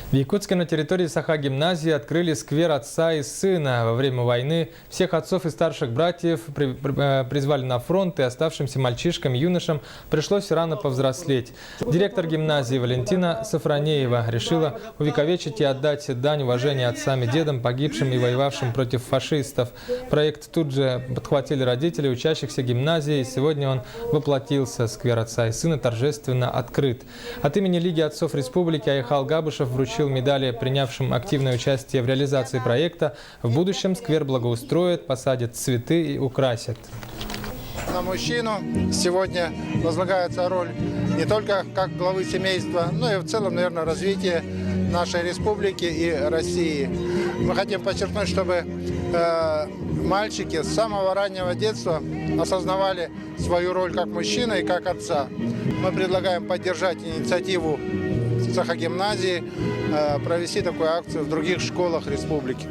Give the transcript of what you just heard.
В Якутске на территории Саха-гимназии открыли сквер отца и сына. Во время войны всех отцов и старших братьев призвали на фронт, и оставшимся мальчишкам и юношам пришлось рано повзрослеть. Директор гимназии Валентина Сафронеева решила увековечить и отдать дань уважения отцам и дедам, погибшим и воевавшим против фашистов. Проект тут же подхватили родители учащихся гимназии, и сегодня он воплотился. Сквер отца и сына торжественно открыт. От имени Лиги отцов республики Айхал Габышев вручил медали принявшим активное участие в реализации проекта. В будущем сквер благоустроят, посадят цветы и украсят. На мужчину сегодня возлагается роль не только как главы семейства, но и в целом, наверное, развития нашей республики и России. Мы хотим подчеркнуть, чтобы мальчики с самого раннего детства осознавали свою роль как мужчины и как отца. Мы предлагаем поддержать инициативу Саха-гимназии, провести такую акцию в других школах республики.